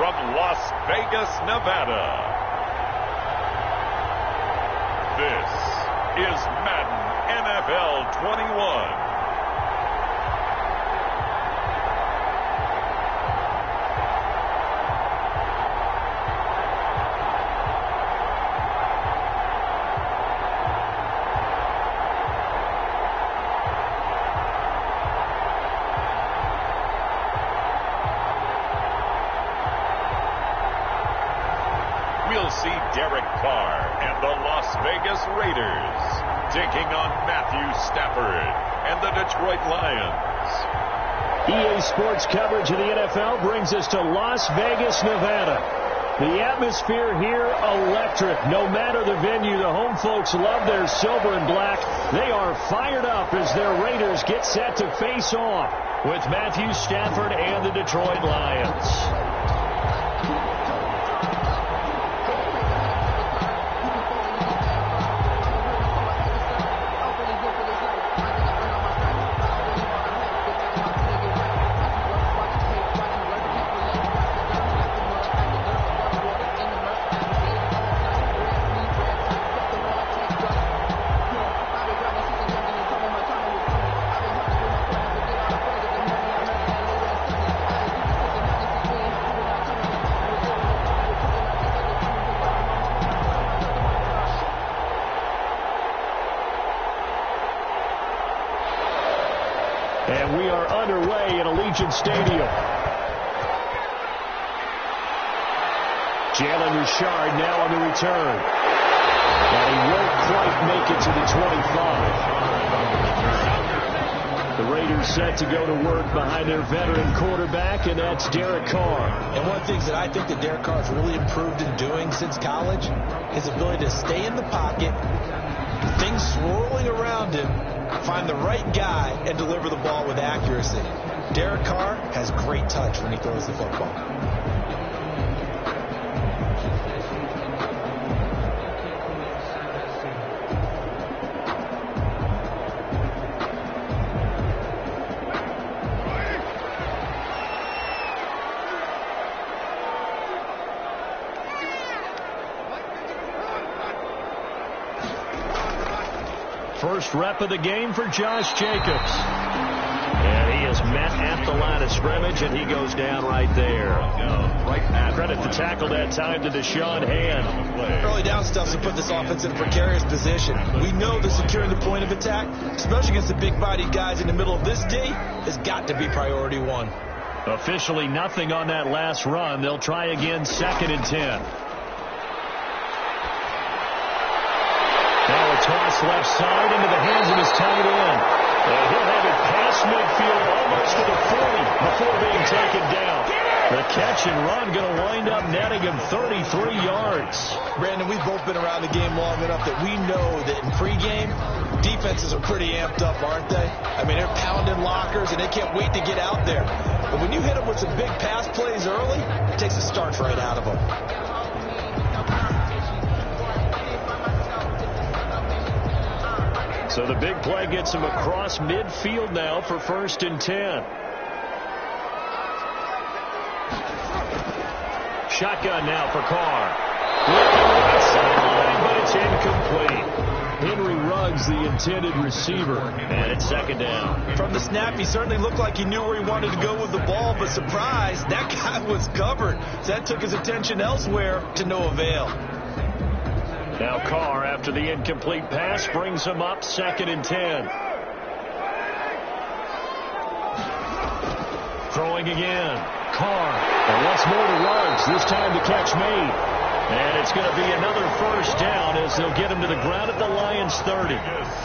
from Las Vegas, Nevada. This is Madden NFL 21. We'll see Derek Carr and the Las Vegas Raiders taking on Matthew Stafford and the Detroit Lions. EA Sports coverage of the NFL brings us to Las Vegas, Nevada. The atmosphere here, electric. No matter the venue, the home folks love their silver and black. They are fired up as their Raiders get set to face off with Matthew Stafford and the Detroit Lions. And we are underway at Allegiant Stadium. Jalen Richard now on the return. And he won't quite make it to the 25. The Raiders set to go to work behind their veteran quarterback, and that's Derek Carr. And one of the things that I think that Derek Carr has really improved in doing since college, his ability to stay in the pocket, things swirling around him, find the right guy, and deliver the ball with accuracy. Derek Carr has great touch when he throws the football. First rep of the game for Josh Jacobs. And he is met at the line of scrimmage, and he goes down right there. Credit the tackle that time to Deshaun Hand. Early down stuff to put this offense in a precarious position. We know that securing the point of attack, especially against the big-bodied guys in the middle of this D, has got to be priority one. Officially nothing on that last run. They'll try again, 2nd and 10. Now a toss left side into the hands of his tight end. And he'll have it past midfield almost to the 40 before being taken down. The catch and run going to wind up netting him 33 yards. Brandon, we've both been around the game long enough that we know that in pregame, defenses are pretty amped up, aren't they? I mean, they're pounding lockers, and they can't wait to get out there. But when you hit them with some big pass plays early, it takes the starch right out of them. So the big play gets him across midfield now for 1st and 10. Shotgun now for Carr. Right sideline, but it's incomplete. Henry Ruggs, the intended receiver, and it's 2nd down. From the snap, he certainly looked like he knew where he wanted to go with the ball, but surprise, that guy was covered. So that took his attention elsewhere to no avail. Now Carr, after the incomplete pass, brings him up 2nd and 10. Throwing again. Carr. And once more to Ruggs. This time the catch made. And it's going to be another 1st down as they'll get him to the ground at the Lions 30.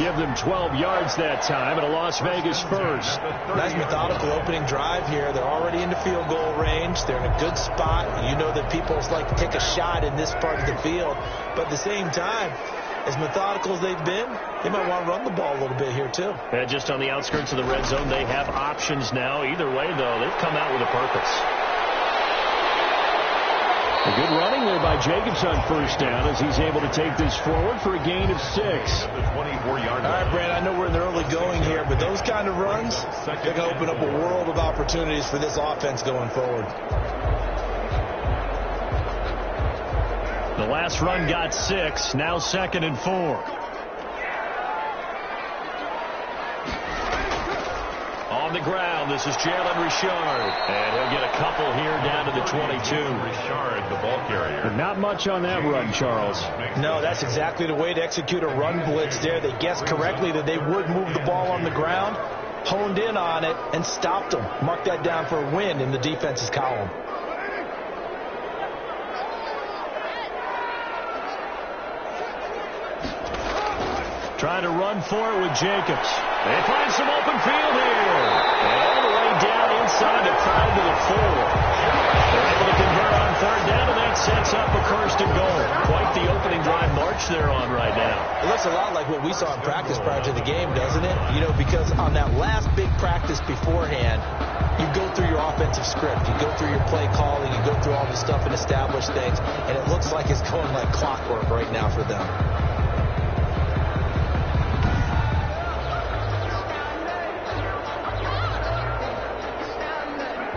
Give them 12 yards that time at a Las Vegas 1st. Nice methodical opening drive here. They're already into field goal range. They're in a good spot. You know that people like to take a shot in this part of the field. But at the same time, as methodical as they've been, they might want to run the ball a little bit here too. And just on the outskirts of the red zone, they have options now. Either way, though, they've come out with a purpose. A good running there by Jacobs on 1st down as he's able to take this forward for a gain of 6. 24-yard. All right, Brad, I know we're in the early going here, but those kind of runs, they're going to open up a world of opportunities for this offense going forward. The last run got 6. Now 2nd and 4. On the ground, this is Jalen Richard. And he'll get a couple here down to the 22. Richard, the ball carrier. Not much on that run, Charles. No, that's exactly the way to execute a run blitz there. They guessed correctly that they would move the ball on the ground, honed in on it, and stopped them. Mark that down for a win in the defense's column. Trying to run for it with Jacobs. They find some open field here. And all the way down inside the crowd to the 4. They're able to convert on 3rd down, and that sets up a 1st and goal. Quite the opening drive march they're on right now. It looks a lot like what we saw in practice prior to the game, doesn't it? You know, because on that last big practice beforehand, you go through your offensive script. You go through your play calling. You go through all the stuff and establish things. And it looks like it's going like clockwork right now for them.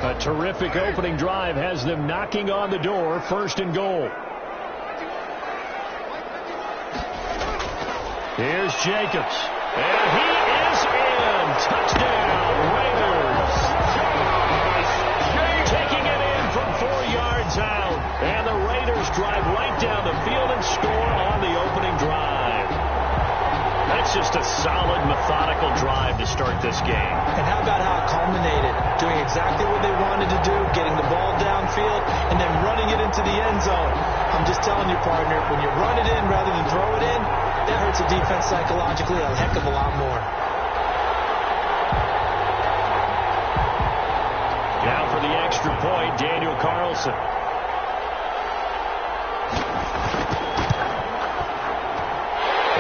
A terrific opening drive has them knocking on the door. 1st and goal. Here's Jacobs. And he is in. Touchdown, Raiders. Taking it in from 4 yards out. And the Raiders drive right down the field and score on the opening drive. That's just a solid, methodical drive to start this game. And how about how it culminated? Doing exactly what they wanted to do, getting the ball downfield, and then running it into the end zone. I'm just telling you, partner, when you run it in rather than throw it in, that hurts a defense psychologically a heck of a lot more. Now for the extra point, Daniel Carlson.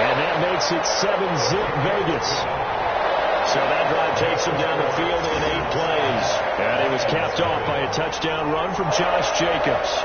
And that makes it 7-zip Vegas. So that drive takes him down the field in 8 plays. And he was capped off by a touchdown run from Josh Jacobs.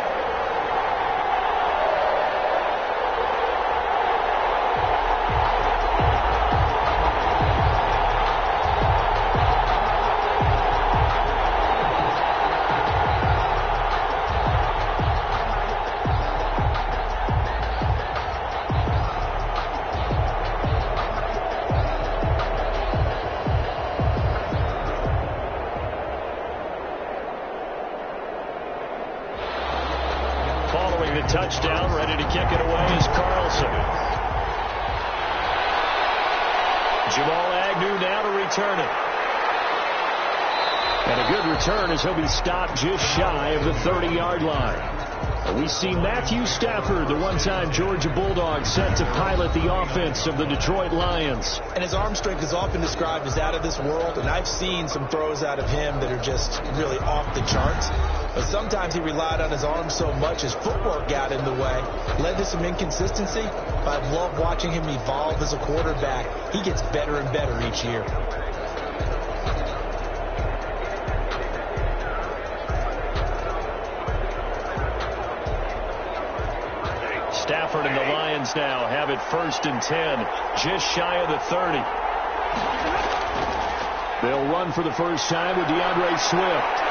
Touchdown, ready to kick it away is Carlson. Jamal Agnew now to return it. And a good return as he'll be stopped just shy of the 30-yard line. We see Matthew Stafford, the one-time Georgia Bulldog, set to pilot the offense of the Detroit Lions. And his arm strength is often described as out of this world, and I've seen some throws out of him that are just really off the charts. But sometimes he relied on his arm so much his footwork got in the way, led to some inconsistency. But I love watching him evolve as a quarterback. He gets better and better each year. Stafford and the Lions now have it 1st and 10, just shy of the 30. They'll run for the first time with DeAndre Swift.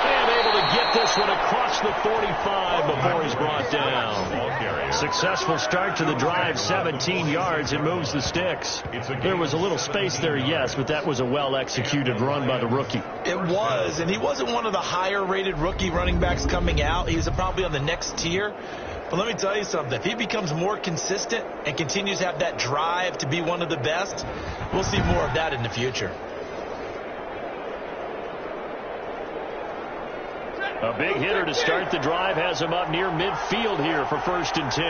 And able to get this one across the 45 before he's brought down. Successful start to the drive, 17 yards, and moves the sticks. There was a little space there, yes, but that was a well-executed run by the rookie. It was, and he wasn't one of the higher-rated rookie running backs coming out. He's probably on the next tier. But let me tell you something. If he becomes more consistent and continues to have that drive to be one of the best, we'll see more of that in the future. A big hitter to start the drive has him up near midfield here for 1st and 10.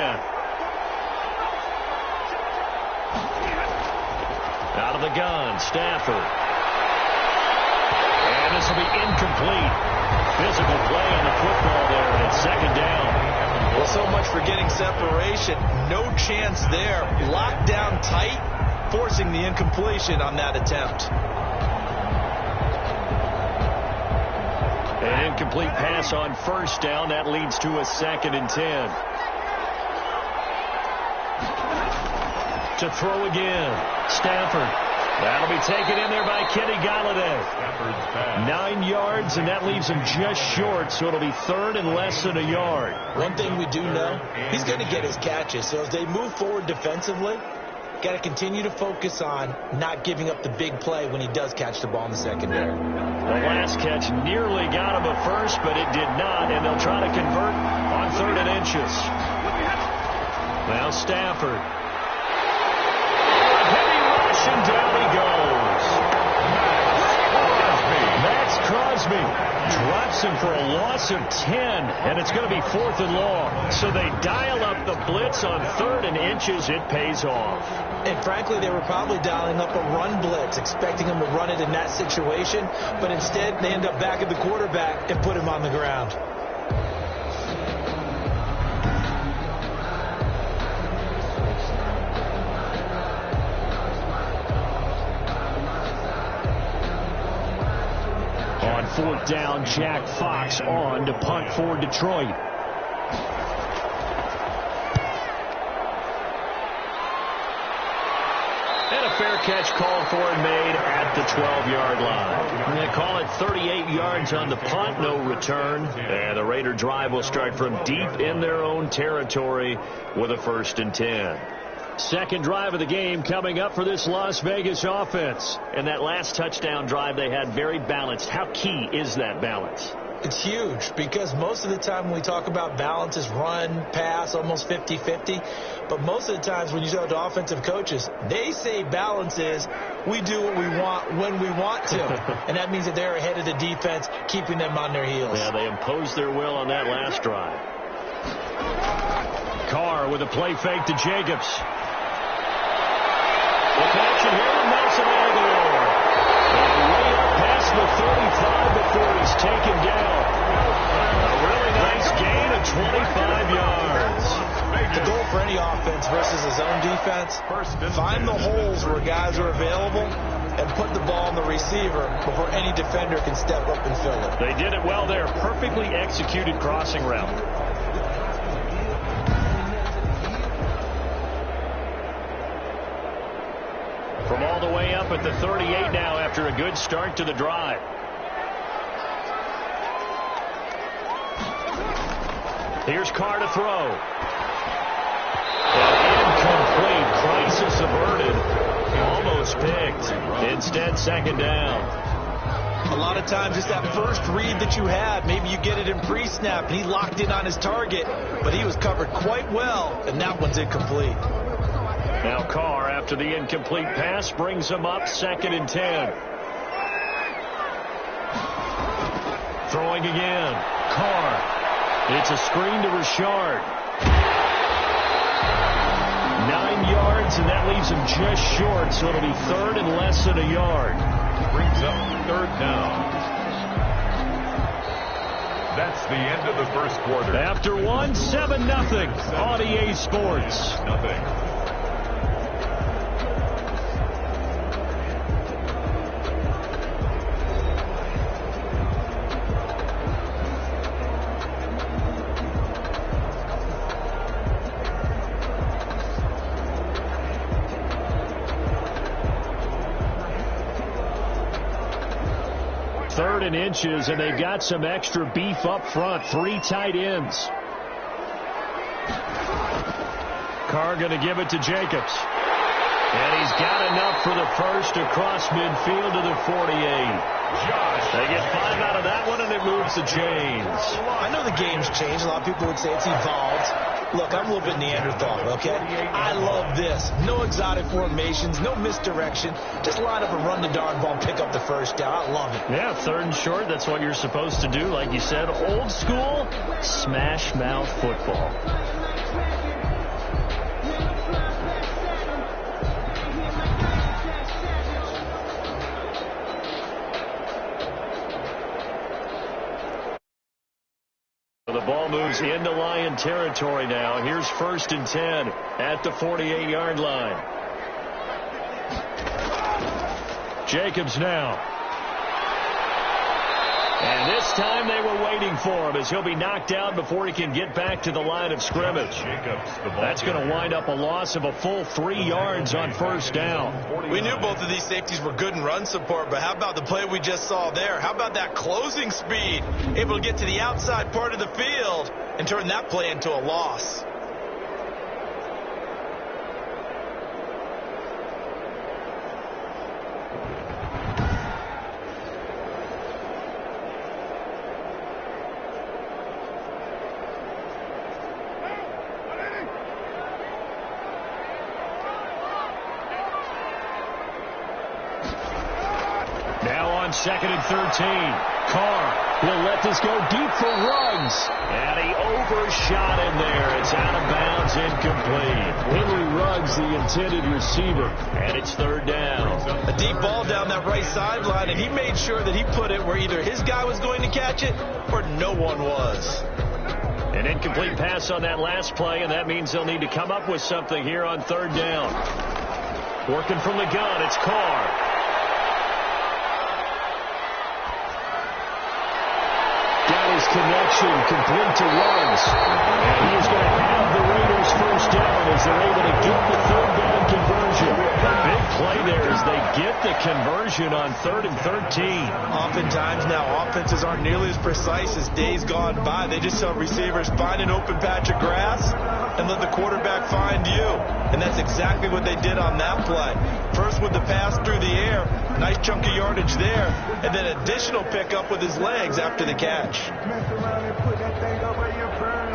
Out of the gun, Stafford. And this will be incomplete. Physical play on the football there, and it's 2nd down. Well, so much for getting separation. No chance there. Locked down tight, forcing the incompletion on that attempt. An incomplete pass on 1st down. That leads to a 2nd and 10. To throw again. Stafford. That'll be taken in there by Kenny Galladay. 9 yards, and that leaves him just short, so it'll be third and less than a yard. One thing we do know, he's going to get his catches. So as they move forward defensively, got to continue to focus on not giving up the big play when he does catch the ball in the secondary. The last catch nearly got him a first, but it did not, and they'll try to convert on 3rd and inches. Now Stafford. Heavy rush, and down he goes. Max Crosby drops him for a loss of 10, and it's going to be 4th and long. So they dial up the blitz on 3rd and inches. It pays off. And frankly, they were probably dialing up a run blitz, expecting him to run it in that situation, but instead they end up back at the quarterback and put him on the ground. On 4th down, Jack Fox on to punt for Detroit. And a fair catch called for and made at the 12-yard line. They call it 38 yards on the punt, no return. And the Raider drive will start from deep in their own territory with a 1st and 10. Second drive of the game coming up for this Las Vegas offense. And that last touchdown drive they had very balanced. How key is that balance? It's huge because most of the time when we talk about balance is run, pass, almost 50-50. But most of the times when you talk to offensive coaches, they say balance is we do what we want when we want to. And that means that they're ahead of the defense, keeping them on their heels. Yeah, they imposed their will on that last drive. Carr with a play fake to Jacobs. The connection here to Nelson Aguilar. And way up past the 35 before he's taken down. A really nice gain of 25 yards. The goal for any offense versus his own defense, find the holes where guys are available and put the ball on the receiver before any defender can step up and fill it. They did it well there. Perfectly executed crossing route. From all the way up at the 38 now after a good start to the drive. Here's Carr to throw. Incomplete. Crisis averted. Almost picked. Instead, 2nd down. A lot of times it's that first read that you had. Maybe you get it in pre-snap and he locked in on his target, but he was covered quite well, and that one's incomplete. Now Carr, after the incomplete pass, brings him up 2nd and 10. Throwing again. Carr. It's a screen to Richard. 9 yards, and that leaves him just short, so it'll be 3rd and less than a yard. Brings up 3rd down. That's the end of the first quarter. After 1, 7-0 on EA Sports. Nothing. Third and inches, and they've got some extra beef up front. 3 tight ends. Carr going to give it to Jacobs. And he's got enough for the first across midfield to the 48. They get 5 out of that one, and it moves the chains. I know the game's changed. A lot of people would say it's evolved. Look, I'm a little bit Neanderthal, okay? I love this. No exotic formations, no misdirection. Just line up and run the darn ball, pick up the first down. I love it. Yeah, 3rd and short, that's what you're supposed to do. Like you said, old school, smash mouth football. The ball moves into Lion territory now. Here's 1st and 10 at the 48-yard line. Jacobs now. And this time they were waiting for him as he'll be knocked down before he can get back to the line of scrimmage. That's going to wind up a loss of a full 3 yards on first down. We knew both of these safeties were good in run support, but how about the play we just saw there? How about that closing speed? Able to get to the outside part of the field and turn that play into a loss. Second and 13. Carr will let this go deep for Ruggs. And he overshot him there. It's out of bounds, incomplete. Henry Ruggs, the intended receiver. And it's third down. A deep ball down that right sideline, and he made sure that he put it where either his guy was going to catch it or no one was. An incomplete pass on that last play, and that means they'll need to come up with something here on third down. Working from the gun, it's Carr. His connection complete to Ruggs. And he is going to have the Raiders first down as they're able to get the third down conversion. The big play there is they get the conversion on 3rd and 13. Oftentimes now offenses aren't nearly as precise as days gone by. They just tell receivers, find an open patch of grass and let the quarterback find you. And that's exactly what they did on that play. First with the pass through the air, nice chunk of yardage there, and then additional pickup with his legs after the catch.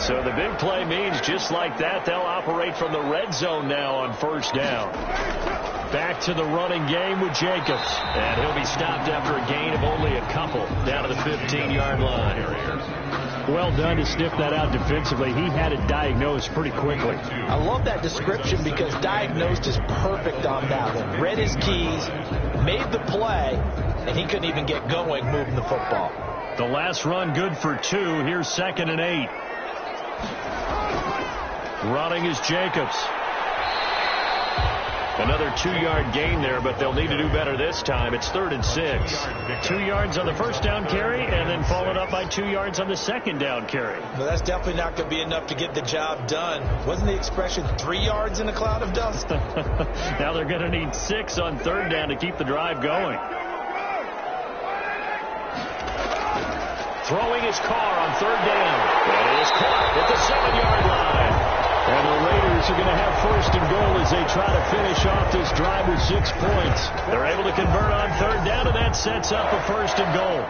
So the big play means just like that, they'll operate from the red zone now on first down. Back to the running game with Jacobs. And he'll be stopped after a gain of only a couple down to the 15-yard line. Well done to sniff that out defensively. He had it diagnosed pretty quickly. I love that description because diagnosed is perfect on that one. Read his keys, made the play, and he couldn't even get going moving the football. The last run good for 2. Here's 2nd and 8. Running is Jacobs. Another 2-yard gain there, but they'll need to do better this time. It's 3rd and 6. 2 yards on the first down carry, and then followed up by 2 yards on the second down carry. Well, that's definitely not going to be enough to get the job done. Wasn't the expression 3 yards in a cloud of dust? Now they're going to need 6 on third down to keep the drive going. Throwing his Carr on third down. And it is caught at the 7-yard line. And the Raiders are going to have first and goal as they try to finish off this drive with 6 points. They're able to convert on third down, and that sets up a first and goal.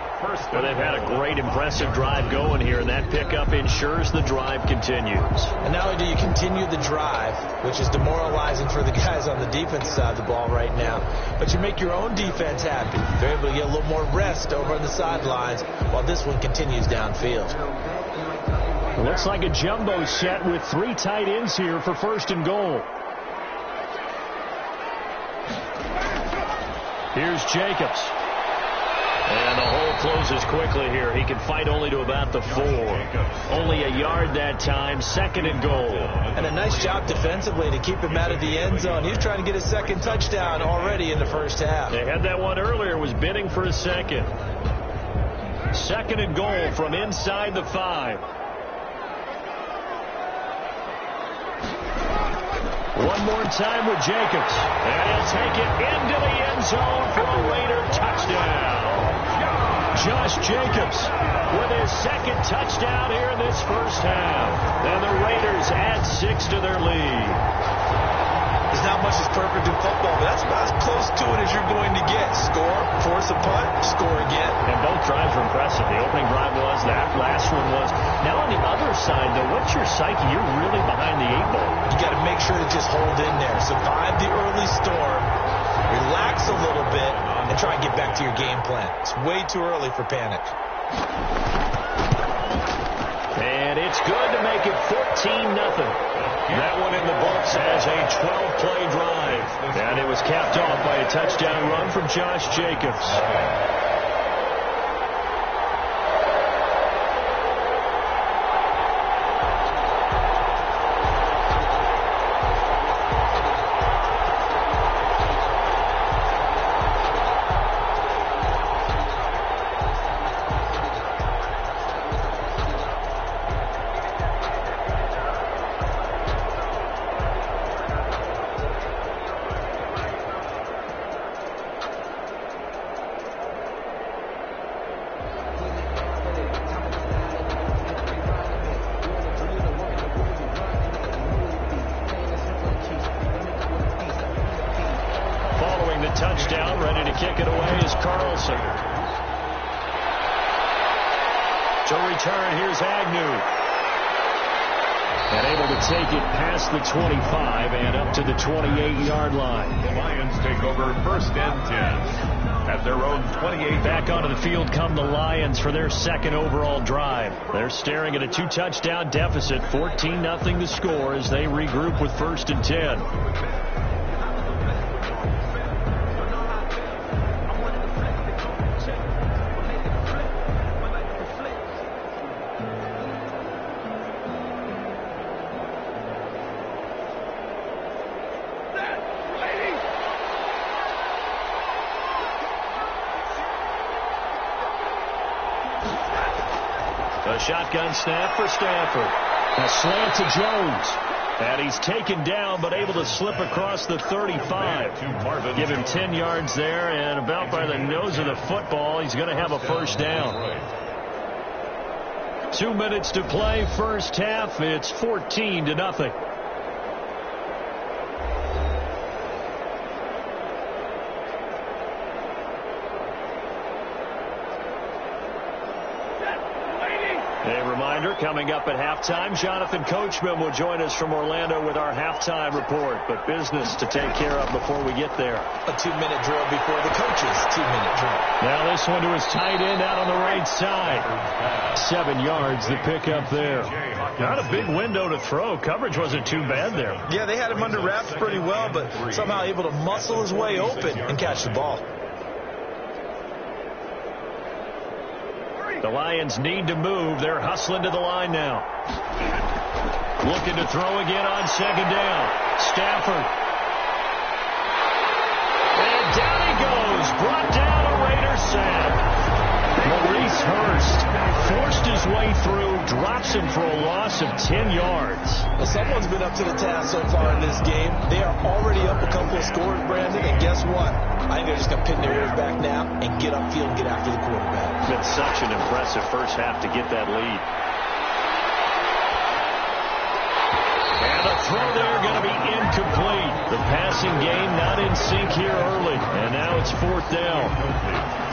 Well, they've had a great, impressive drive going here, and that pickup ensures the drive continues. And not only do you continue the drive, which is demoralizing for the guys on the defense side of the ball right now, but you make your own defense happy. They're able to get a little more rest over on the sidelines while this one continues downfield. It looks like a jumbo set with 3 tight ends here for first and goal. Here's Jacobs. And the hole closes quickly here. He can fight only to about the 4. Only a yard that time. 2nd and goal. And a nice job defensively to keep him out of the end zone. He was trying to get his second touchdown already in the first half. They had that one earlier. Was bidding for a second. 2nd and goal from inside the 5. One more time with Jacobs. And he'll take it into the end zone for a Raider touchdown. Josh Jacobs with his second touchdown here in this first half. And the Raiders add 6 to their lead. There's not much that's perfect in football, but that's about as close to it as you're going to get. Score, force a punt, score again. And both drives were impressive. The opening drive was, that last one was. Now on the other side, though, what's your psyche? You're really behind the 8 ball. You got to make sure to just hold in there. Survive the early storm, relax a little bit, and try and get back to your game plan. It's way too early for panic. And it's good to make it 14-0. That one in the books as a 12-play drive. And it was capped off by a touchdown run from Josh Jacobs. Wilson. To return, here's Agnew. And able to take it past the 25 and up to the 28-yard line. The Lions take over first and 10 at their own 28. Back onto the field come the Lions for their second overall drive. They're staring at a 2-touchdown deficit, 14-0 the score as they regroup with first and 10. A shotgun snap for Stafford. A slant to Jones. And he's taken down but able to slip across the 35. Give him 10 yards there, and about by the nose of the football, he's going to have a first down. 2 minutes to play, first half. It's 14-0. A reminder, coming up at halftime, Jonathan Coachman will join us from Orlando with our halftime report. But business to take care of before we get there. A 2-minute drill before the coach's 2-minute drill. Now this one to his tight end out on the right side. 7 yards, the pickup there. Not a big window to throw. Coverage wasn't too bad there. Yeah, they had him under wraps pretty well, but somehow able to muscle his way open and catch the ball. The Lions need to move. They're hustling to the line now. Looking to throw again on second down. Stafford. And down he goes. Brought down a Raider sack. Maurice Hurst forced his way through, drops him for a loss of 10 yards. Well, someone's been up to the task so far in this game. They are already up a couple of scores, Brandon, and guess what? I think they're just going to pin their ears back now and get upfield and get after the quarterback. It's been such an impressive first half to get that lead. And the throw there going to be incomplete. The passing game not in sync here early, and now it's fourth down.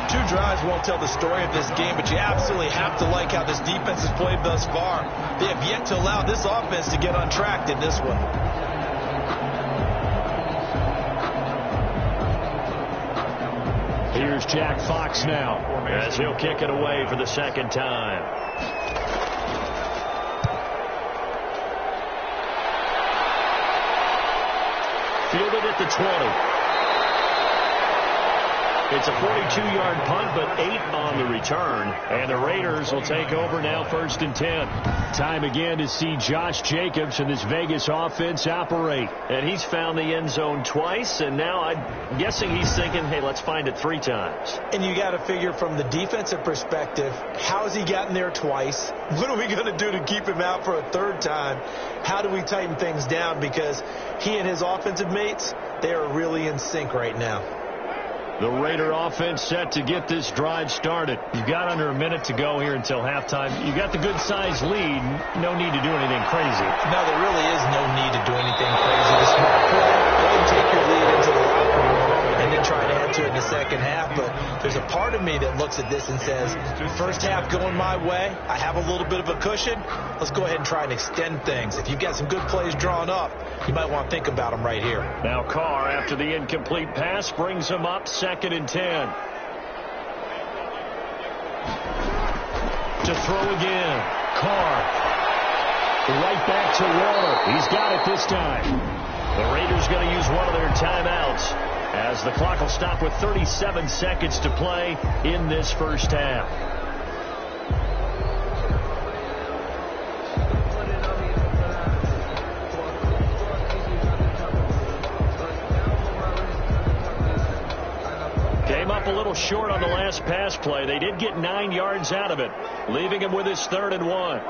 2 drives won't tell the story of this game, but you absolutely have to like how this defense has played thus far. They have yet to allow this offense to get untracked in this one. Here's Jack Fox now as he'll kick it away for the second time. Fielded at the 20. It's a 42-yard punt, but 8 on the return. And the Raiders will take over now first and 10. Time again to see Josh Jacobs and this Vegas offense operate. And he's found the end zone twice, and now I'm guessing he's thinking, hey, let's find it 3 times. And you got to figure from the defensive perspective, how has he gotten there twice? What are we going to do to keep him out for a 3rd time? How do we tighten things down? Because he and his offensive mates, they are really in sync right now. The Raider offense set to get this drive started. You've got under a minute to go here until halftime. You've got the good-sized lead. No need to do anything crazy. No, there really is no need to do anything crazy. The smart play, go and take your lead into the locker room and then try to add to it in the second half. But there's a part of me that looks at this and says, first half going my way, I have a little bit of a cushion. Let's go ahead and try and extend things. If you've got some good plays drawn up, you might want to think about them right here. Now Carr, after the incomplete pass, brings him up 2nd and 10. To throw again. Carr. Right back to Waller. He's got it this time. The Raiders going to use one of their timeouts as the clock will stop with 37 seconds to play in this first half. Came up a little short on the last pass play. They did get 9 yards out of it, leaving him with his 3rd and 1.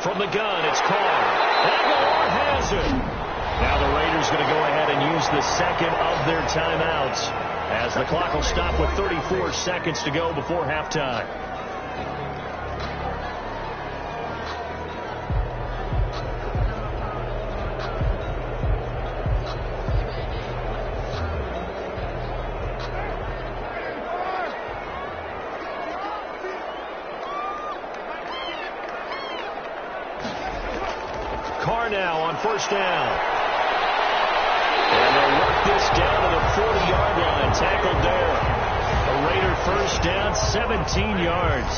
From the gun, it's Carr. Aguilar has it. Now the Raiders going to go ahead and use the second of their timeouts as the clock will stop with 34 seconds to go before halftime. now on first down. And they'll work this down to the 40-yard line. Tackled there. A Raider first down, 17 yards.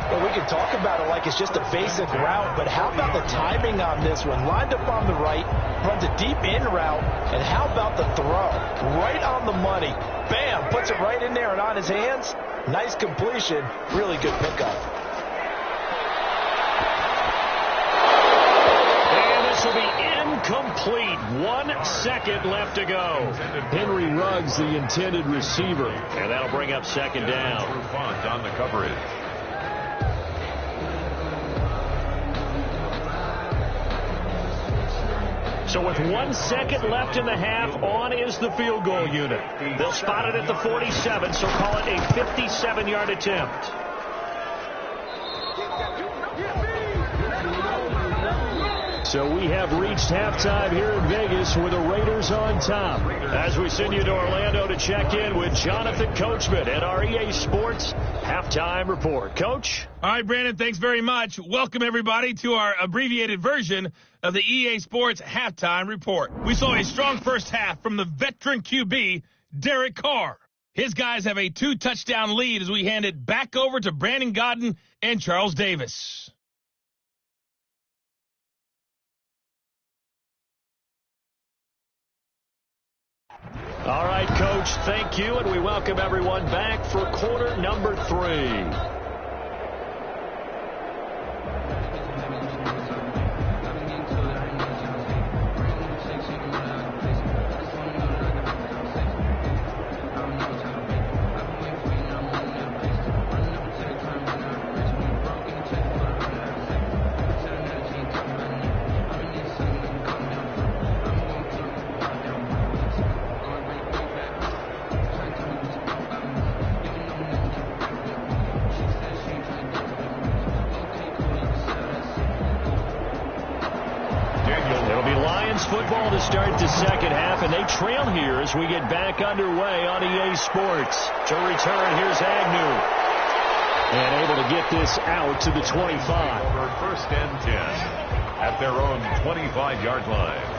Well, we can talk about it like it's just a basic route, but how about the timing on this one? Lined up on the right, runs a deep in route, and how about the throw? Right on the money. Bam, puts it right in there and on his hands. Nice completion. Really good pickup. And this will be incomplete. 1 second left to go. Henry Ruggs, the intended receiver. And that'll bring up second down. On the coverage. So with 1 second left in the half, on is the field goal unit. They'll spot it at the 47, so call it a 57-yard attempt. So we have reached halftime here in Vegas with the Raiders on top. As we send you to Orlando to check in with Jonathan Coachman at our EA Sports Halftime Report. Coach? All right, Brandon, thanks very much. Welcome, everybody, to our abbreviated version of the EA Sports Halftime Report. We saw a strong first half from the veteran QB, Derek Carr. His guys have a 2-touchdown lead as we hand it back over to Brandon Godden and Charles Davis. All right, Coach, thank you, and we welcome everyone back for quarter number 3. Football to start the second half, and they trail here as we get back underway on EA Sports. To return, here's Agnew. And able to get this out to the 25. For first and 10 at their own 25-yard line.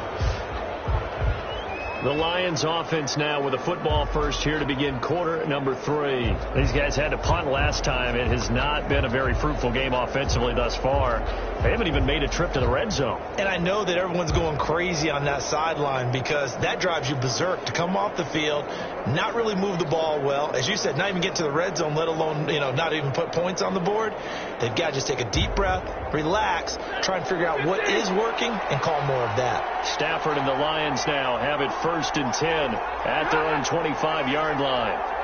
The Lions offense now with a football first here to begin quarter number 3. These guys had to punt last time. It has not been a very fruitful game offensively thus far. They haven't even made a trip to the red zone. And I know that everyone's going crazy on that sideline because that drives you berserk to come off the field, not really move the ball well. As you said, not even get to the red zone, let alone, not even put points on the board. They've got to just take a deep breath, relax, try and figure out what is working, and call more of that. Stafford and the Lions now have it first and 10 at their own 25-yard line.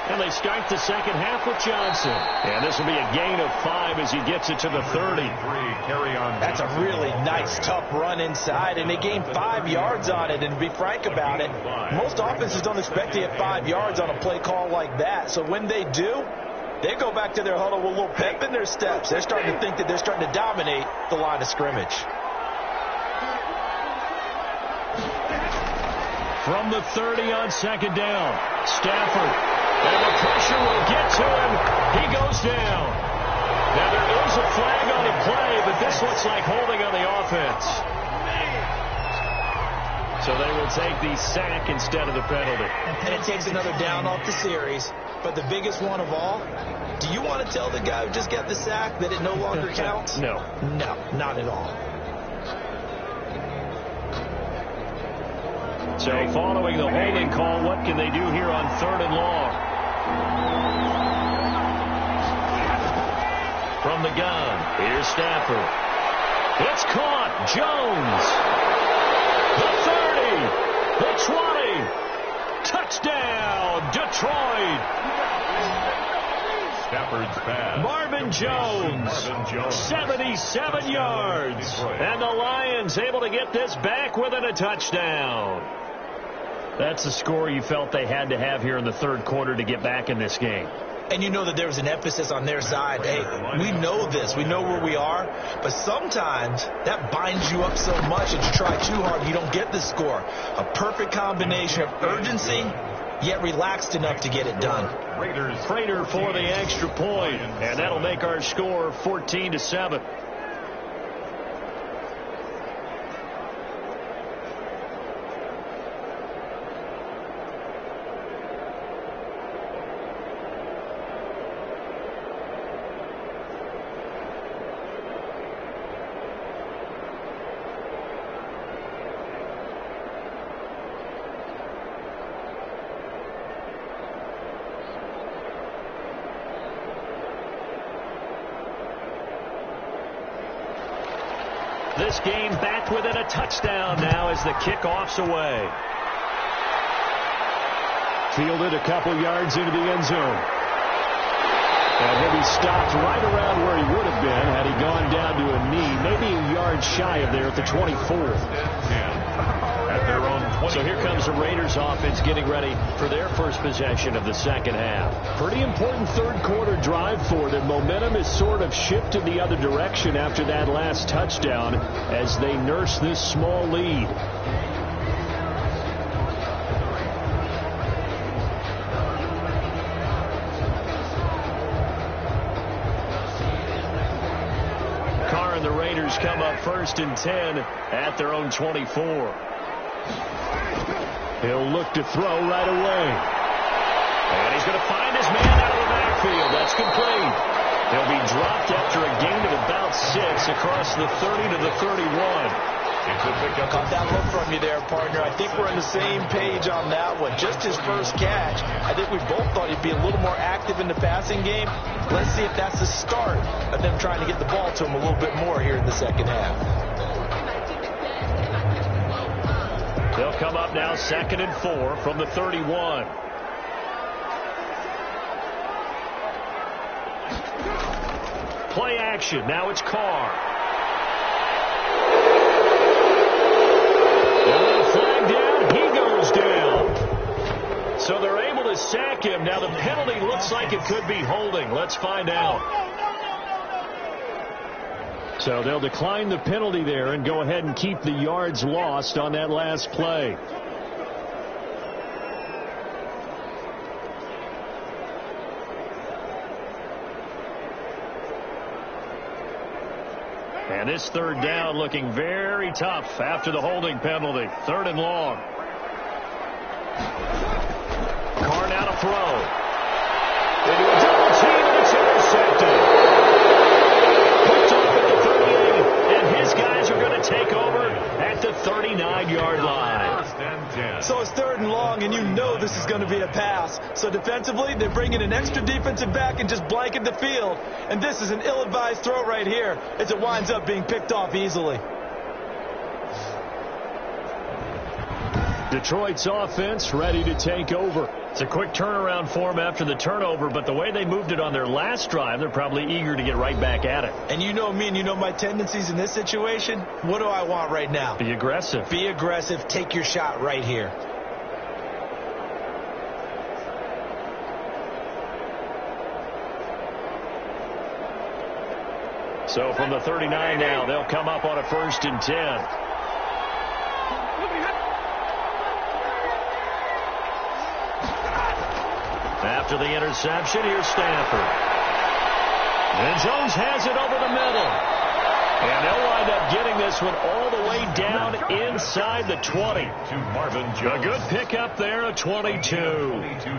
And they start the second half with Johnson. And this will be a gain of 5 as he gets it to the 30. That's a really nice, tough run inside, and they gained 5 yards on it. And to be frank about it, most offenses don't expect to get 5 yards on a play call like that. So when they do, they go back to their huddle with a little pep in their steps. They're starting to think that they're starting to dominate the line of scrimmage. From the 30 on second down, Stafford. And the pressure will get to him. He goes down. Now there is a flag on the play, but this looks like holding on the offense. So they will take the sack instead of the penalty. And it takes another down off the series. But the biggest one of all, do you want to tell the guy who just got the sack that it no longer counts? No. No, not at all. So following the holding call, what can they do here on 3rd and long? From the gun, here's Stafford. It's caught. Jones. The 30. The 20. Touchdown, Detroit. Stafford's pass. Marvin Jones. 77 yards. And the Lions able to get this back within a touchdown. That's the score you felt they had to have here in the third quarter to get back in this game. And you know that there was an emphasis on their side. Hey, we know this. We know where we are. But sometimes that binds you up so much that you try too hard, you don't get the score. A perfect combination of urgency yet relaxed enough to get it done. Prater for the extra point, and that'll make our score 14-7. This game back within a touchdown now as the kickoff's away. Fielded a couple yards into the end zone. And he'll be stopped right around where he would have been had he gone down to a knee, maybe a yard shy of there at the 24. At their own 20. So here comes the Raiders offense getting ready for their first possession of the second half. Pretty important third quarter drive for them. Momentum is sort of shifted the other direction after that last touchdown as they nurse this small lead. Carr and the Raiders come up 1st and 10 at their own 24. He'll look to throw right away. And he's going to find his man out of the backfield. That's complete. He'll be dropped after a gain of about 6 across the 30 to the 31. Caught that look from you there, partner. I think we're on the same page on that one. Just his first catch. I think we both thought he'd be a little more active in the passing game. Let's see if that's the start of them trying to get the ball to him a little bit more here in the second half. They'll come up now 2nd and 4 from the 31. Play action. Now it's Carr. And flag down. He goes down. So they're able to sack him. Now the penalty looks like it could be holding. Let's find out. So they'll decline the penalty there and go ahead and keep the yards lost on that last play. And this 3rd down looking very tough after the holding penalty. 3rd and long. Carr now to throw. They do a double team and it's intercepted. Picked off at the 38, and his guys are going to take over at the 39-yard line. So it's 3rd and long, and you know this is going to be a pass. So defensively, they're bringing an extra defensive back and just blanket the field. And this is an ill-advised throw right here as it winds up being picked off easily. Detroit's offense ready to take over. It's a quick turnaround for them after the turnover, but the way they moved it on their last drive, they're probably eager to get right back at it. And you know me and you know my tendencies in this situation. What do I want right now? Be aggressive. Be aggressive. Take your shot right here. So from the 39 now, they'll come up on a 1st and 10. After the interception, here's Stafford. And Jones has it over the middle. And they'll wind up getting this one all the way down inside the 20. A good pickup there, a 22.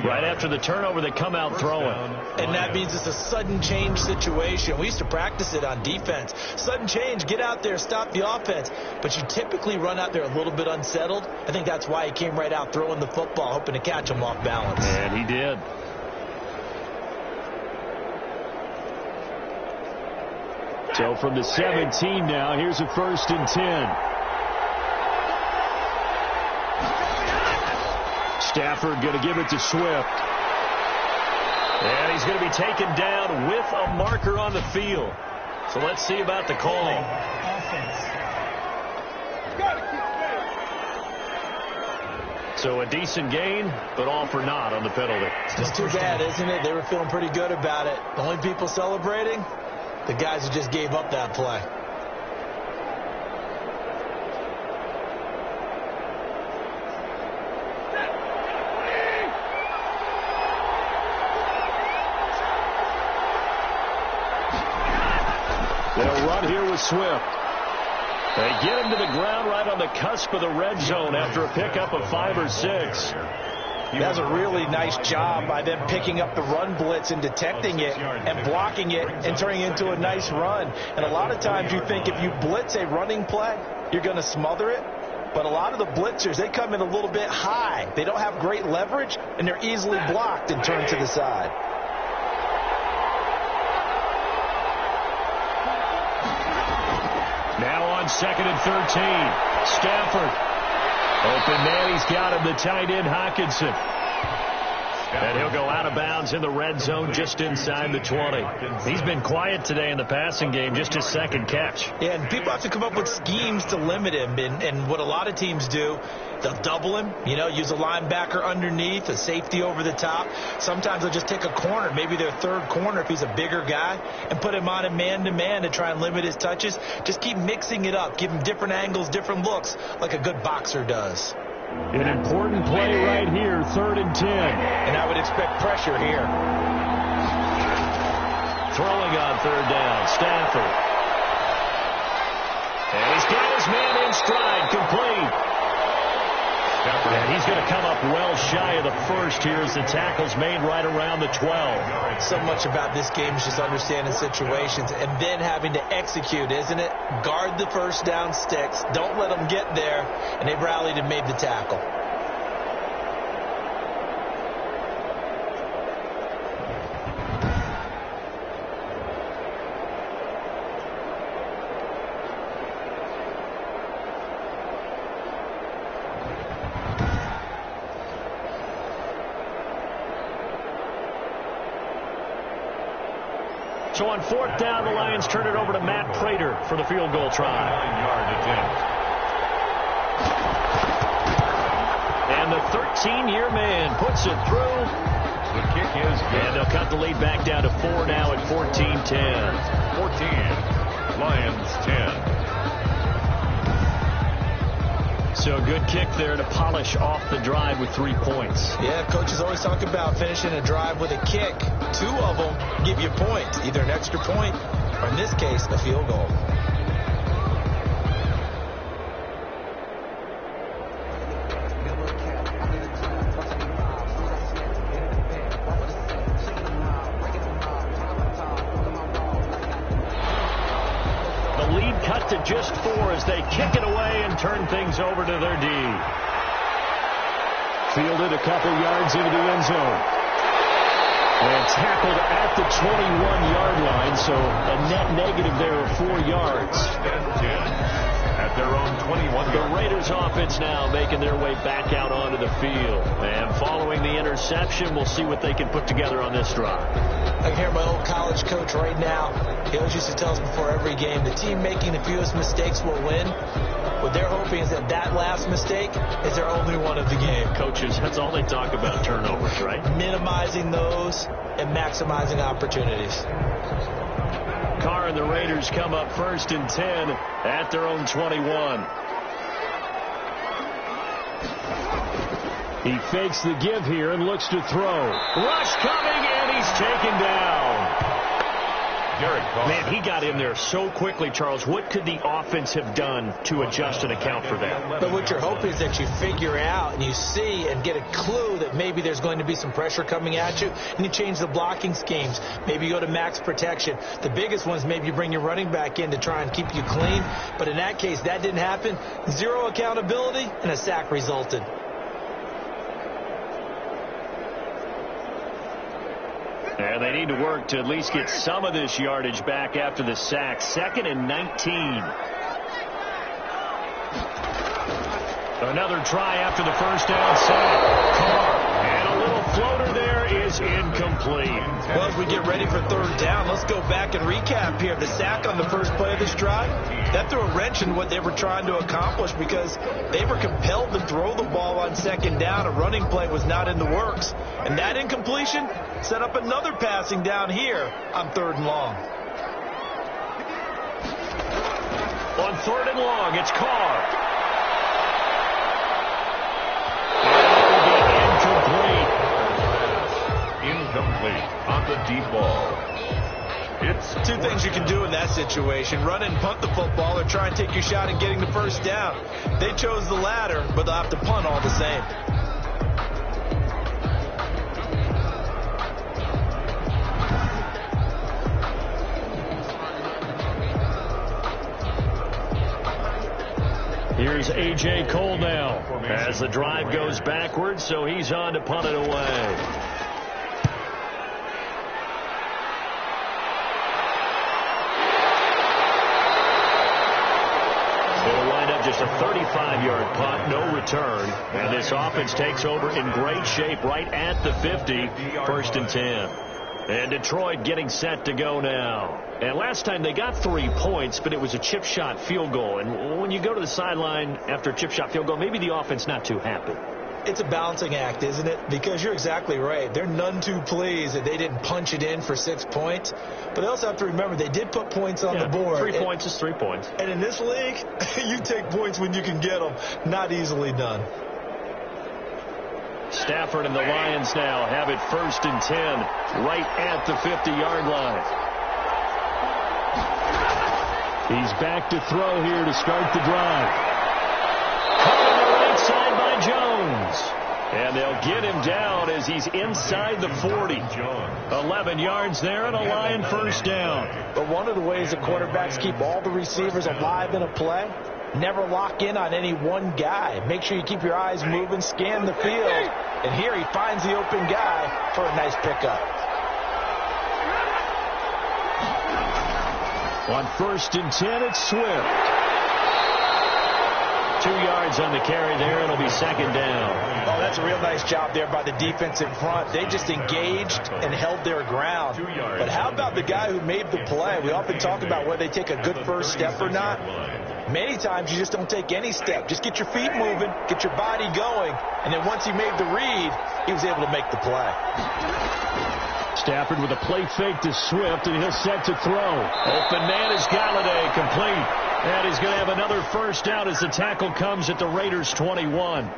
Right after the turnover, they come out throwing. And that means it's a sudden change situation. We used to practice it on defense. Sudden change, get out there, stop the offense. But you typically run out there a little bit unsettled. I think that's why he came right out throwing the football, hoping to catch him off balance. And he did. So from the 17 now, here's a 1st and 10. Stafford going to give it to Swift. And he's going to be taken down with a marker on the field. So let's see about the call. So a decent gain, but all for naught on the penalty. It's just too bad, isn't it? They were feeling pretty good about it. The only people celebrating, the guys who just gave up that play. front here with Swift. They get him to the ground right on the cusp of the red zone after a pickup of 5 or 6. That's a really nice job by them picking up the run blitz and detecting it and blocking it and turning it into a nice run. And a lot of times you think if you blitz a running play, you're going to smother it. But a lot of the blitzers, they come in a little bit high. They don't have great leverage, and they're easily blocked and turned to the side. Now on 2nd and 13. Stafford. Open man, he's got him, the tight end, Hockenson. And he'll go out of bounds in the red zone just inside the 20. He's been quiet today in the passing game, just his second catch. Yeah, and people have to come up with schemes to limit him. And what a lot of teams do, they'll double him, use a linebacker underneath, a safety over the top. Sometimes they'll just take a corner, maybe their third corner if he's a bigger guy, and put him on a man-to-man to try and limit his touches. Just keep mixing it up, give him different angles, different looks, like a good boxer does. An important play right here, 3rd and 10. And I would expect pressure here. Throwing on 3rd down, Stafford. And he's got his man in stride, complete. And he's going to come up well shy of the first here as the tackle's made right around the 12. So much about this game is just understanding situations and then having to execute, isn't it? Guard the first down sticks. Don't let them get there. And they rallied and made the tackle. So on 4th down, the Lions turn it over to Matt Prater for the field goal try. 9-yard attempt. And the 13-year man puts it through. The kick is good. And they'll cut the lead back down to 4 now at 14-10. 14. Lions 10. So a good kick there to polish off the drive with 3 points. Yeah, coaches always talk about finishing a drive with a kick. 2 of them give you points, either an extra point or, in this case, a field goal. Cut to just 4 as they kick it away and turn things over to their D. Fielded a couple yards into the end zone. And tackled at the 21-yard line, so a net negative there of 4 yards. At their own 21. The Raiders offense now making their way back out onto the field. And following the interception, we'll see what they can put together on this drive. I can hear my old college coach right now. He always used to tell us before every game, the team making the fewest mistakes will win. What they're hoping is that last mistake is their only one of the game. Coaches, that's all they talk about, turnovers, right? Minimizing those and maximizing opportunities. Carr and the Raiders come up 1st and 10 at their own 21. He fakes the give here and looks to throw. Rush coming, and he's taken down. Man, he got in there so quickly, Charles. What could the offense have done to adjust and account for that? But what you're hoping is that you figure out and you see and get a clue that maybe there's going to be some pressure coming at you, and you change the blocking schemes. Maybe you go to max protection. The biggest ones, maybe you bring your running back in to try and keep you clean. But in that case, that didn't happen. 0 accountability, and a sack resulted. And they need to work to at least get some of this yardage back after the sack. 2nd and 19. Another try after the first down sack. Carr. And a little floater there is incomplete. Well, as we get ready for 3rd down, let's go back and recap here. The sack on the first play of this drive, that threw a wrench in what they were trying to accomplish because they were compelled to throw the ball on 2nd down. A running play was not in the works. And that incompletion set up another passing down here on 3rd and long. On 3rd and long, it's Carr. Incomplete on the deep ball. It's Two things you can do in that situation: run and punt the football, or try and take your shot at getting the first down. They chose the latter, but they'll have to punt all the same. Here's A.J. Cole now as the drive goes backwards, so he's on to punt it away. It'll wind up just a 35-yard punt, no return, and this offense takes over in great shape right at the 50, 1st and 10. And Detroit getting set to go now. And last time they got 3 points, but it was a chip shot field goal. And when you go to the sideline after a chip shot field goal, maybe the offense not too happy. It's a balancing act, isn't it? Because you're exactly right. They're none too pleased that they didn't punch it in for 6 points. But they also have to remember they did put points on the board. 3 points is 3 points. And in this league, you take points when you can get them. Not easily done. Stafford and the Lions now have it 1st and 10 right at the 50-yard line. He's back to throw here to start the drive. Caught on the right side by Jones. And they'll get him down as he's inside the 40. 11 yards there and a Lion 1st down. But one of the ways the quarterbacks keep all the receivers alive in a play, never lock in on any one guy. Make sure you keep your eyes moving, scan the field. And here he finds the open guy for a nice pickup. On 1st and 10, it's Swift. 2 yards on the carry there. It'll be 2nd down. Oh, that's a real nice job there by the defense in front. They just engaged and held their ground. But how about the guy who made the play? We often talk about whether they take a good first step or not. Many times you just don't take any step. Just get your feet moving, get your body going, and then once he made the read, he was able to make the play. Stafford with a play fake to Swift, and he'll set to throw. Open man is Galladay, complete. And he's going to have another 1st down as the tackle comes at the Raiders' 21.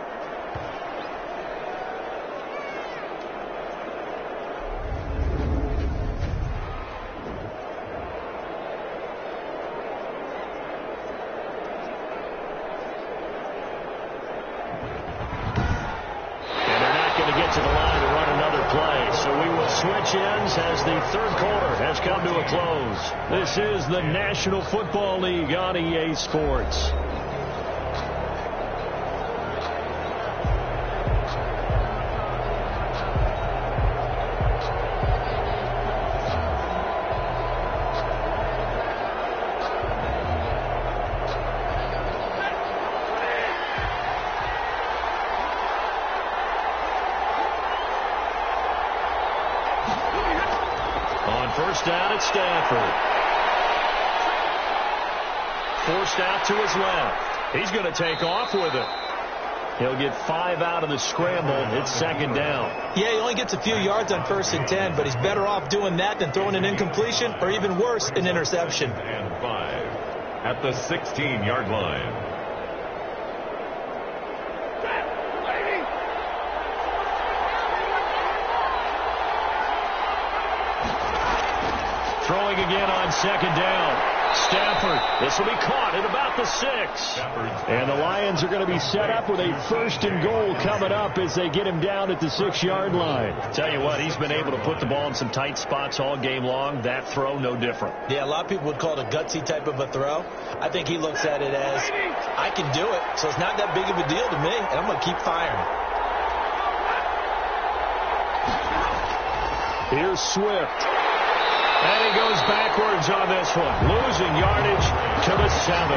Switch ends as the 3rd quarter has come to a close. This is the National Football League on EA Sports. Down at Stafford. Forced out to his left. He's going to take off with it. He'll get 5 out of the scramble. It's 2nd down. Yeah, he only gets a few yards on 1st and 10, but he's better off doing that than throwing an incompletion or even worse, an interception. And 5 at the 16-yard line. Throwing again on 2nd down. Stafford, this will be caught at about the 6. And the Lions are going to be set up with a 1st and goal coming up as they get him down at the 6-yard line. Tell you what, he's been able to put the ball in some tight spots all game long. That throw, no different. Yeah, a lot of people would call it a gutsy type of a throw. I think he looks at it as, I can do it, so it's not that big of a deal to me, and I'm going to keep firing. Here's Swift. And he goes backwards on this one. Losing yardage to the 7.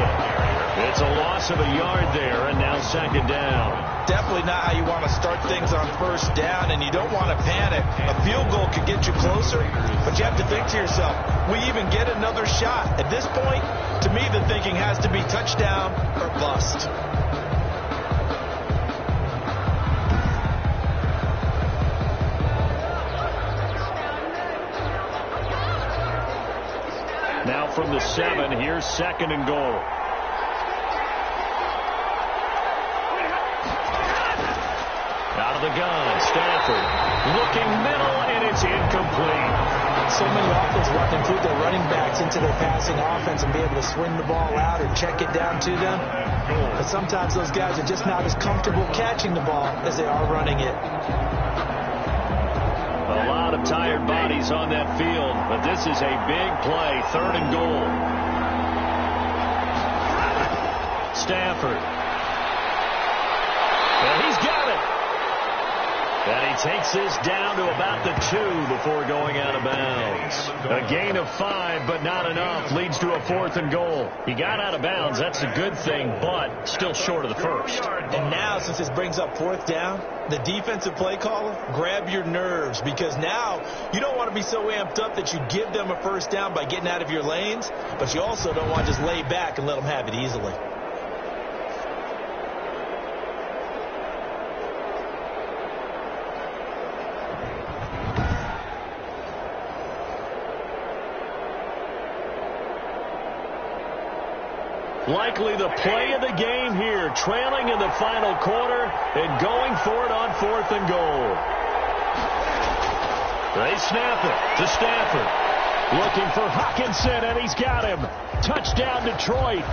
It's a loss of a yard there, and now 2nd down. Definitely not how you want to start things on 1st down, and you don't want to panic. A field goal could get you closer, but you have to think to yourself, we even get another shot. At this point, to me, the thinking has to be touchdown or bust. Now from the 7, here's 2nd and goal. Out of the gun, Stafford looking middle, and it's incomplete. so many offenses want to include their running backs into their passing offense and be able to swing the ball out or check it down to them. But sometimes those guys are just not as comfortable catching the ball as they are running it. A lot of tired bodies on that field, but this is a big play, 3rd and goal. Stafford. And he's got it. And he takes this down to about the 2 before going out of bounds. A gain of 5, but not enough. Leads to a 4th and goal. He got out of bounds. That's a good thing, but still short of the first. And now, since this brings up 4th down, the defensive play caller, grab your nerves, because now you don't want to be so amped up that you give them a 1st down by getting out of your lanes, but you also don't want to just lay back and let them have it easily. Likely the play of the game here, trailing in the final quarter and going for it on 4th and goal. They snap it to Stafford. Looking for Hawkinson, and he's got him. Touchdown, Detroit.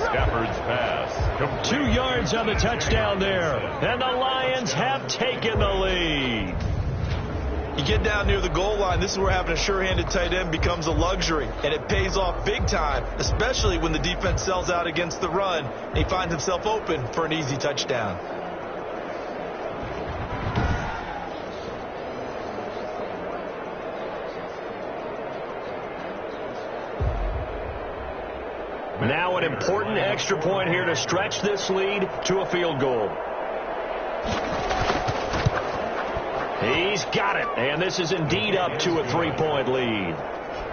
Stafford's pass. 2 yards on the touchdown there. And the Lions have taken the lead. You get down near the goal line, this is where having a sure-handed tight end becomes a luxury, and it pays off big time, especially when the defense sells out against the run, and he finds himself open for an easy touchdown. Now an important extra point here to stretch this lead to a field goal. He's got it, and this is indeed up to a 3-point lead.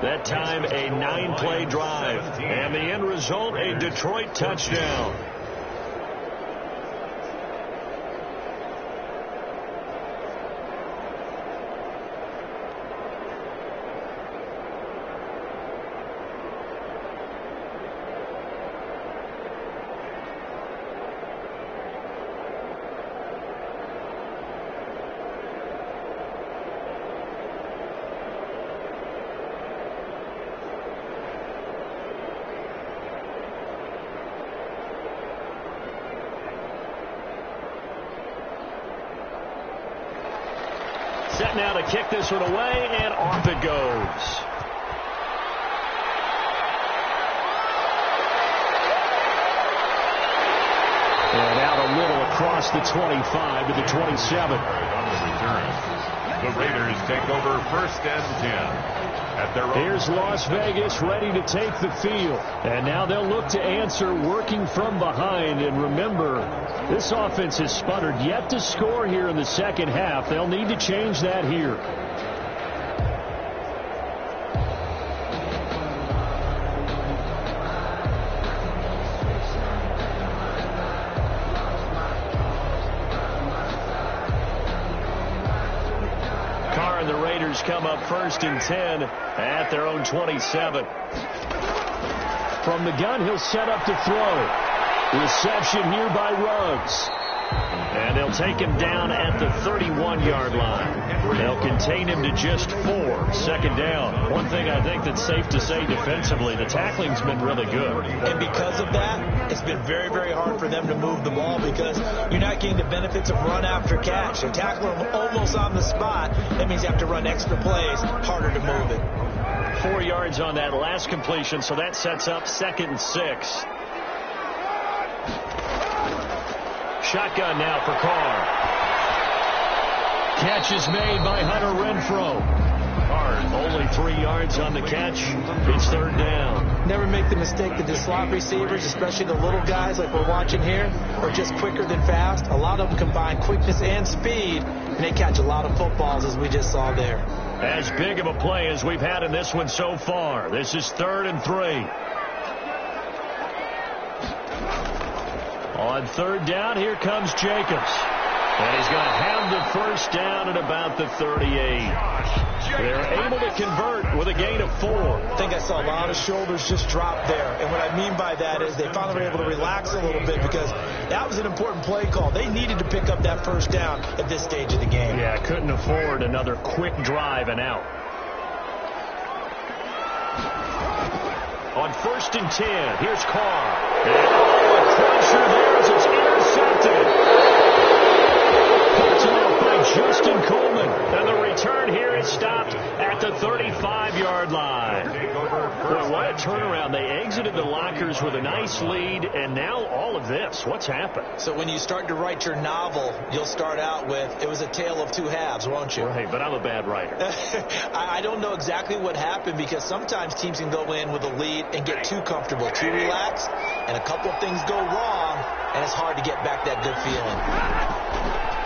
That time a 9-play drive, and the end result a Detroit touchdown. Set now to kick this one away, and off it goes. And out a little across the 25 to the 27. On the return, the Raiders take over 1st and 10. Here's Las Vegas ready to take the field. And now they'll look to answer working from behind. And remember, this offense has sputtered yet to score here in the second half. They'll need to change that here. Come up 1st and 10 at their own 27. From the gun, he'll set up to throw. Reception here by Ruggs. And they'll take him down at the 31-yard line. They'll contain him to just 4. 2nd down. One thing I think that's safe to say defensively, the tackling's been really good. And because of that, it's been very, very hard for them to move the ball because you're not getting the benefits of run after catch. They tackle him almost on the spot. That means you have to run extra plays, harder to move it. 4 yards on that last completion, so that sets up 2nd and 6. Shotgun now for Carr. Catch is made by Hunter Renfrow. Only 3 yards on the catch. It's 3rd down. Never make the mistake that the slot receivers, especially the little guys like we're watching here, are just quicker than fast. A lot of them combine quickness and speed, and they catch a lot of footballs, as we just saw there. As big of a play as we've had in this one so far. This is 3rd and 3. On 3rd down, here comes Jacobs. And he's going to have the 1st down at about the 38. They're able to convert with a gain of 4. I think I saw a lot of shoulders just drop there. And what I mean by that is they finally were able to relax a little bit because that was an important play call. They needed to pick up that 1st down at this stage of the game. Yeah, couldn't afford another quick drive and out. On 1st and 10, here's Carr. And a cruncher there as it's intercepted. Picked off by Justin Coleman. And the return here is stopped at the 35-yard line. Boy, what a turnaround. They exited the lockers with a nice lead, and now all of this. What's happened? So when you start to write your novel, you'll start out with, it was a tale of two halves, won't you? Right, but I'm a bad writer. I don't know exactly what happened, because sometimes teams can go in with a lead and get too comfortable, too relaxed, and a couple of things go wrong, and it's hard to get back that good feeling.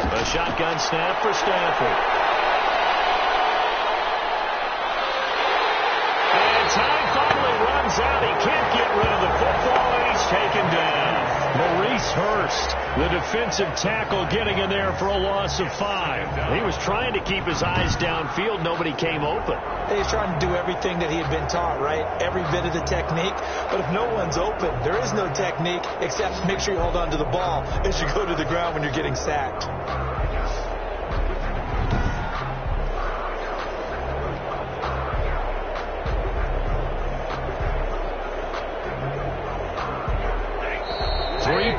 A shotgun snap for Stafford. And time finally runs out. He can't get rid of the football, and he's taken down. Maurice Hurst, the defensive tackle, getting in there for a loss of 5. He was trying to keep his eyes downfield. Nobody came open. He's trying to do everything that he had been taught, right? Every bit of the technique. But if no one's open, there is no technique except make sure you hold on to the ball as you go to the ground when you're getting sacked.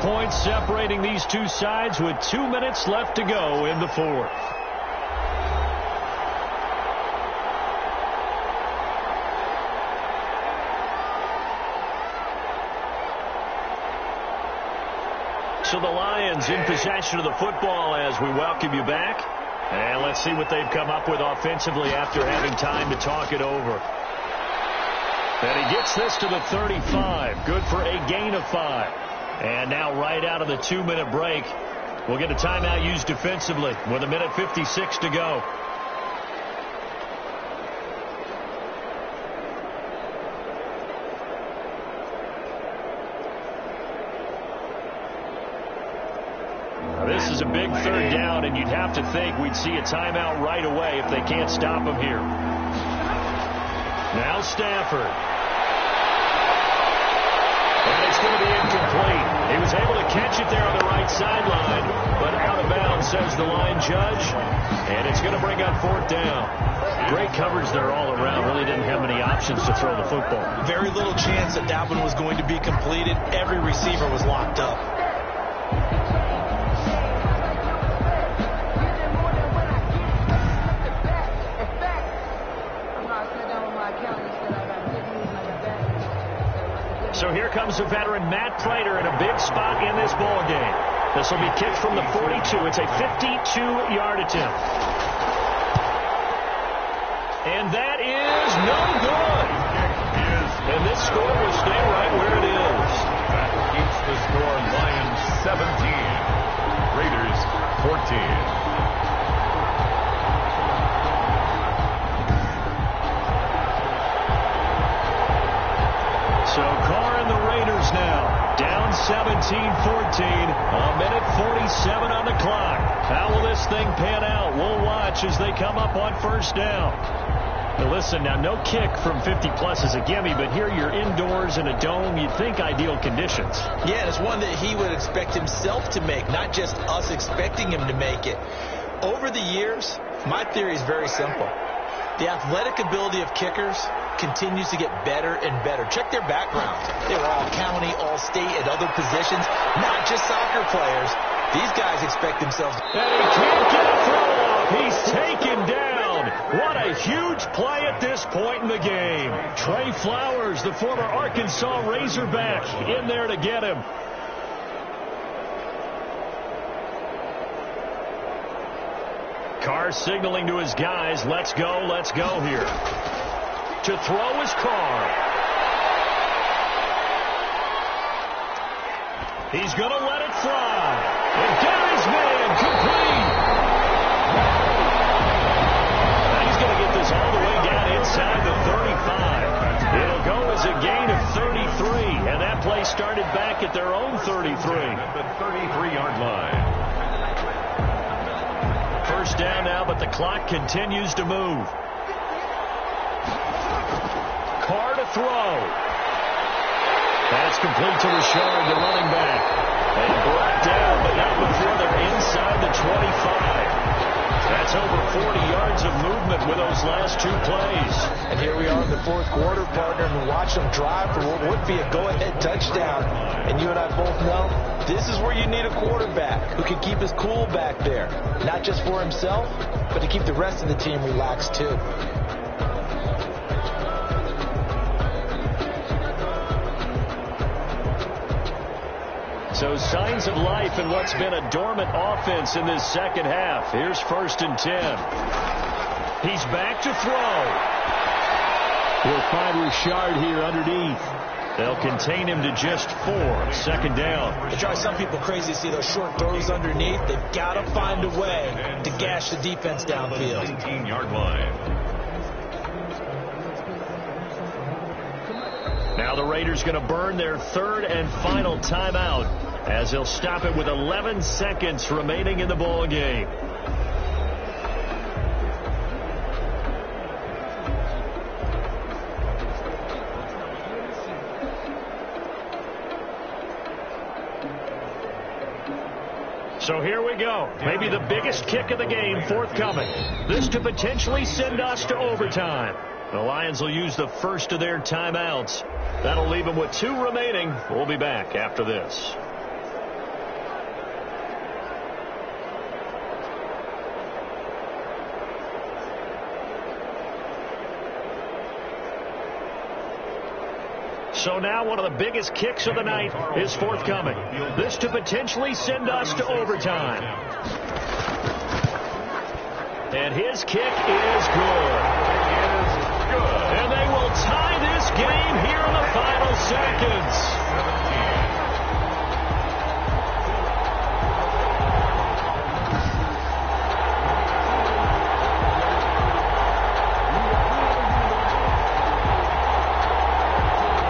Points separating these two sides with 2 minutes left to go in the fourth. So the Lions in possession of the football as we welcome you back. And let's see what they've come up with offensively after having time to talk it over. And he gets this to the 35. Good for a gain of 5. And now right out of the 2-minute break, we'll get a timeout used defensively with 1:56 to go. Now this is a big 3rd down, and you'd have to think we'd see a timeout right away if they can't stop him here. Now Stafford. And it's going to be incomplete. He was able to catch it there on the right sideline, but out of bounds, says the line judge. And it's going to bring up 4th down. Great coverage there all around. Really didn't have many options to throw the football. Very little chance that one was going to be completed. Every receiver was locked up. So here comes the veteran Matt Prater in a big spot in this ball game. This will be kicked from the 42. It's a 52-yard attempt. And that is no good. And this score will stay right where it is. That keeps the score Lions 17, Raiders 14. So Carr and the Raiders now down 17-14, 1:47 on the clock. How will this thing pan out? We'll watch as they come up on 1st down. Now listen, now no kick from 50-plus is a gimme, but here you're indoors in a dome. You'd think ideal conditions. Yeah, it's one that he would expect himself to make, not just us expecting him to make it. Over the years, my theory is very simple. The athletic ability of kickers continues to get better and better. Check their background. They were all county, all state, at other positions, not just soccer players. These guys expect themselves. And he can't get a throw off. He's taken down. What a huge play at this point in the game. Trey Flowers, the former Arkansas Razorback, in there to get him. Carr signaling to his guys, let's go here. To throw is Carr. He's going to let it fly. And Gary's man, complete. Now he's going to get this all the way down inside the 35. It'll go as a gain of 33. And that play started back at their own 33. At the 33-yard line. First down now, but the clock continues to move. Carr to throw. Pass complete to Richard, the running back. And brought down, but not before they're inside the 25. That's over 40 yards of movement movement with those last 2 plays. And here we are in the fourth quarter, partner, and watch them drive for what would be a go-ahead touchdown. And you and I both know this is where you need a quarterback who can keep his cool back there. Not just for himself, but to keep the rest of the team relaxed too. So signs of life in what's been a dormant offense in this second half. Here's 1st and 10. He's back to throw. He'll find Richard here underneath. They'll contain him to just 4. 2nd down. It drives some people crazy to see those short throws underneath. They've got to find a way to gash the defense downfield. 18-yard line. Now the Raiders going to burn their 3rd and final timeout as they'll stop it with 11 seconds remaining in the ball game. So here we go. Maybe the biggest kick of the game forthcoming. This to potentially send us to overtime. The Lions will use the first of their timeouts. That'll leave them with 2 remaining. We'll be back after this. So now one of the biggest kicks of the night is forthcoming. This to potentially send us to overtime. And his kick is good. And they will tie this game here in the final seconds.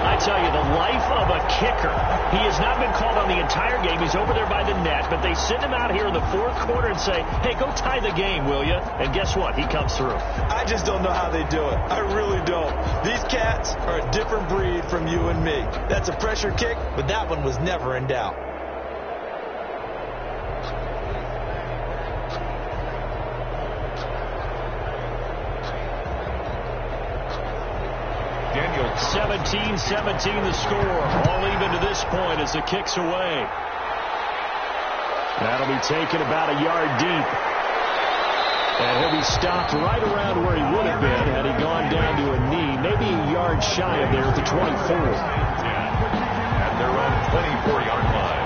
I tell you, the life of a kicker. He has not been called on the entire game. He's over there by the net, but they send him out here in the fourth quarter and say, hey, go tie the game, will you? And guess what? He comes through. I just don't know how they do it. I really don't. These cats are a different breed from you and me. That's a pressure kick, but that one was never in doubt. Daniel 17-17 the score. All even to this point as the kick's away. That'll be taken about a yard deep. And he'll be stopped right around where he would have been had he gone down to a knee, maybe a yard shy of there at the 24. At their own 24-yard line.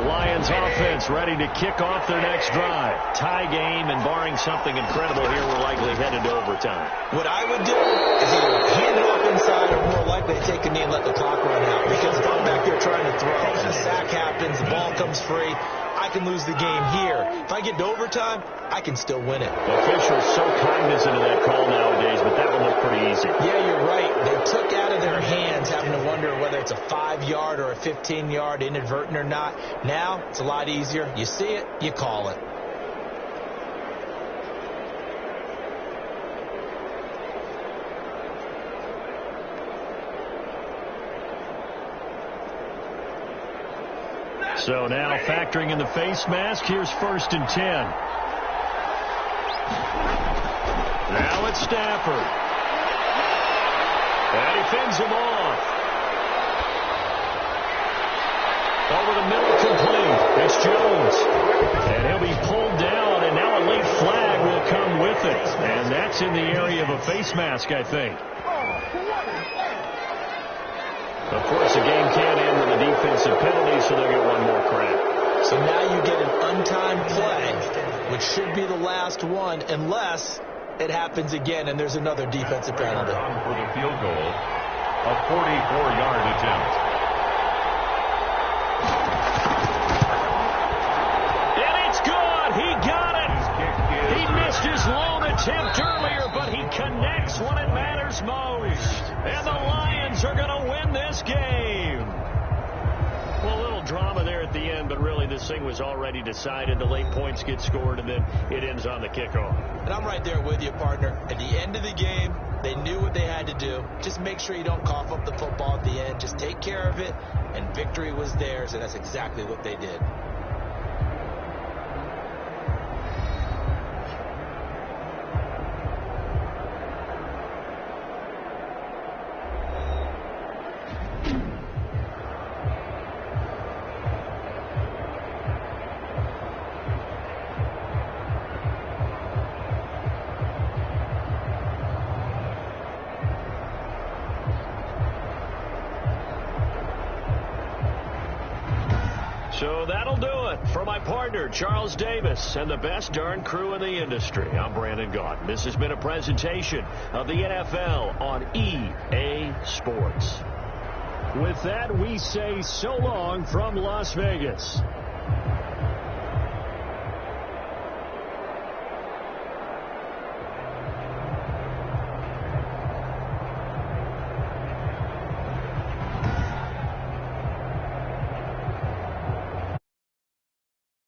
Lions offense ready to kick off their next drive. Tie game, and barring something incredible here, we're likely headed to overtime. What I would do is either hand it off inside or more likely take a knee and let the clock run out. Because if I'm back there trying to throw and a sack happens, the ball comes free, I can lose the game here. If I get to overtime, I can still win it. The officials so cognizant of that call nowadays, but that one looked pretty easy. Yeah, you're right. They took out of their hands having to wonder whether it's a 5-yard or a 15-yard inadvertent or not. Now, it's a lot easier. You see it, you call it. So now factoring in the face mask, here's 1st and 10. Now it's Stafford. And he fends him off. Over the middle complete. It's Jones. And he'll be pulled down, and now a late flag will come with it. And that's in the area of a face mask, I think. Of course, the game can't end with a defensive penalty, so they'll get one more credit. So now you get an untimed play, which should be the last one, unless it happens again and there's another defensive penalty. For the field goal, a 44-yard attempt. And it's good. He got it. He missed his lone attempt earlier, but he connects when it matters most. And the Lions are going to win this game. Well, a little drama there at the end, but really this thing was already decided. The late points get scored, and then it ends on the kickoff. And I'm right there with you, partner. At the end of the game, they knew what they had to do. Just make sure you don't cough up the football at the end. Just take care of it, and victory was theirs, and that's exactly what they did. So that'll do it for my partner, Charles Davis, and the best darn crew in the industry. I'm Brandon Gaudin. This has been a presentation of the NFL on EA Sports. With that, we say so long from Las Vegas.